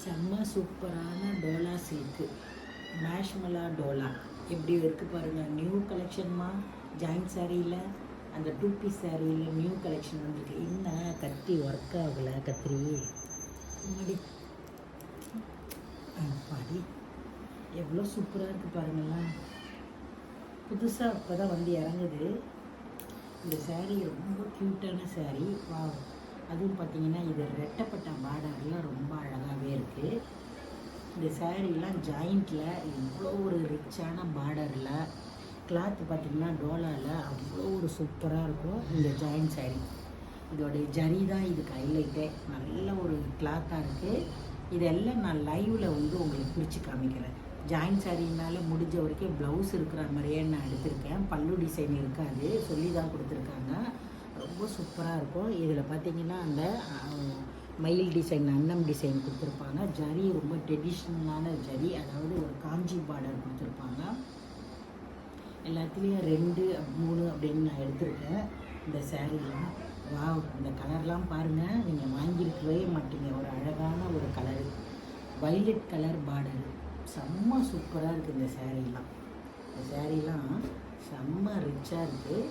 செம்ம சூப்பரான டோலா சில்க்கு மேஷ்மலா டோலா எப்படி இருக்குது பாருங்கள். நியூ கலெக்ஷன்மா. ஜாயிண்ட் சாரியில் அந்த 2 பீஸ் சாரியில் நியூ கலெக்ஷன் வந்துருக்கு. இன்னும் கத்தி ஒர்க் ஆகலை. கத்திரி முன்னாடி பாடி எவ்வளோ சூப்பராக இருக்குது பாருங்களேன். புதுசாக இப்போ தான் வந்து இறங்குது. இந்த சேரீ ரொம்ப க்யூட்டான சேரீ. வா, அதுவும் பார்த்திங்கன்னா இது ரெட்டப்பட்ட பார்டர்லாம் ரொம்ப அழகாகவே இருக்குது. இந்த சேரீலாம் ஜாயிண்ட்டில் இவ்வளோ ஒரு ரிச்சான பார்டரில் கிளாத் பார்த்திங்கன்னா டோலாவில் அவ்வளோ ஒரு சூப்பராக இருக்கும். இந்த ஜாயிண்ட் சேரீ இதோடைய ஜரி தான் இதுக்கு ஹைலைட்டே. நல்ல ஒரு கிளாத்தாக இருக்குது. இதெல்லாம் நான் லைவில் வந்து உங்களுக்கு பிரித்து காமிக்கிறேன். ஜாயிண்ட் சாரீனால முடிஞ்ச வரைக்கும் ப்ளவுஸ் இருக்கிற மாதிரியே நான் எடுத்திருக்கேன். பல்லு டிசைன் இருக்காது, சொல்லி தான் கொடுத்துருக்காங்க. ரொம்ப சூப்பராக இருக்கும். இதில் பார்த்திங்கன்னா அந்த மயில் டிசைன், அன்னம் டிசைன் கொடுத்துருப்பாங்க. ஜரி ரொம்ப ட்ரெடிஷ்னலான ஜரி, அதாவது ஒரு காஞ்சி பார்டர் கொடுத்துருப்பாங்க. எல்லாத்துலேயும் 2, 3 அப்படின்னு நான் எடுத்திருக்கேன். இந்த சேரீலாம் வா, இந்த கலர்லாம் பாருங்கள், நீங்கள் வாங்கியிருக்கவே மாட்டீங்க. ஒரு அழகான ஒரு கலரு, வைலட் கலர் பார்டரு. செம்ம சூப்பராக இருக்குது இந்த சேரீலாம். இந்த சேரீலாம் செம்ம ரிச்சாக இருக்குது.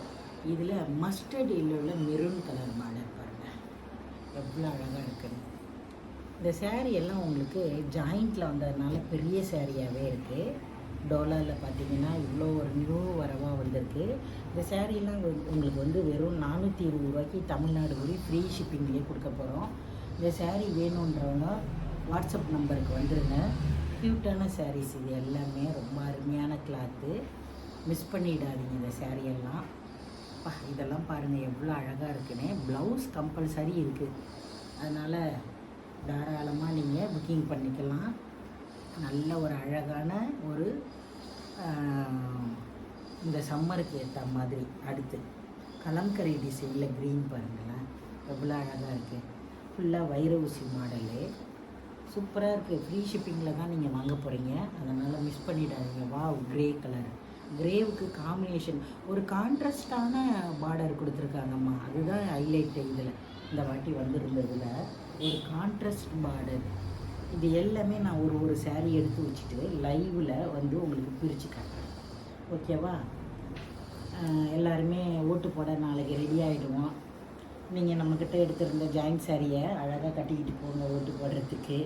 இதில் மஸ்டர்ட் எல்லோவில் மெரூன் கலர் பார்டர் பாருங்கள், எவ்வளோ அழகாக இருக்குன்னு. இந்த சேரீ எல்லாம் உங்களுக்கு ஜாயிண்ட்டில் வந்ததுனால பெரிய சேரீயாகவே இருக்குது. டோலாவில் பார்த்தீங்கன்னா இவ்வளோ ஒரு நியூ வரவாக வந்திருக்கு. இந்த சேரீலாம் உங்களுக்கு வந்து வெறும் 420 ரூபாய்க்கு தமிழ்நாடு வரை ஃப்ரீ ஷிப்பிங்லேயே கொடுக்க போகிறோம். இந்த சேரீ வேணுன்றவங்க வாட்ஸ்அப் நம்பருக்கு வந்துடுங்க. க்யூட்டான சாரீஸ் இது எல்லாமே, ரொம்ப அருமையான கிளாத்து. மிஸ் பண்ணிடாதீங்க இந்த சேரீயெல்லாம். இதெல்லாம் பாருங்கள் எவ்வளோ அழகாக இருக்குன்னு. ப்ளவுஸ் கம்பல்சரி இருக்குது, அதனால் தாராளமாக நீங்கள் புக்கிங் பண்ணிக்கலாம். நல்ல ஒரு அழகான ஒரு இந்த சம்மருக்கு ஏற்ற மாதிரி. அடுத்து கலம்கரி டிசைனில் க்ரீன் பாருங்களேன், எவ்வளோ அழகாக இருக்குது. ஃபுல்லாக வைர ஊசி மாடலு, சூப்பராக இருக்குது. ஃப்ரீ ஷிப்பிங்கில் தான் நீங்கள் வாங்க போகிறீங்க, அதனால் மிஸ் பண்ணிடாதீங்க. வா, க்ரே கலர், க்ரேவுக்கு காம்பினேஷன் ஒரு கான்ட்ராஸ்டான பார்டர் கொடுத்துருக்காங்கம்மா. அதுதான் ஹைலைட்டு இதில். இந்த வாட்டி வந்துருந்ததில் ஒரு கான்ட்ராஸ்ட் பார்டர். இது எல்லாமே நான் ஒரு சேரீ எடுத்து வச்சுட்டு லைவில் வந்து உங்களுக்கு பிரித்து காட்டுறேன், ஓகேவா? எல்லாருமே ஓட்டு போட நாளைக்கு ரெடி ஆகிடுவோம். நீங்கள் நம்மக்கிட்ட எடுத்திருந்த ஜாயிண்ட் சாரியை அழகாக கட்டிக்கிட்டு போங்க ஓட்டு போடுறதுக்கு.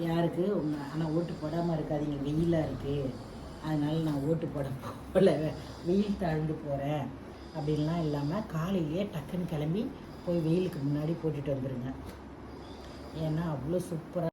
யாருக்கு ஆனால் ஓட்டு போடாமல் இருக்காதீங்க, வெயிலாக இருக்குது, அதனால் நான் ஓட்டு போல வெயில் தாழ்ந்து போகிறேன் அப்படின்லாம் இல்லாமல் காலையிலேயே டக்குன்னு கிளம்பி போய் வெயிலுக்கு முன்னாடி போட்டுட்டு வந்துடுங்க. ஏன்னா அவ்வளோ சூப்பராக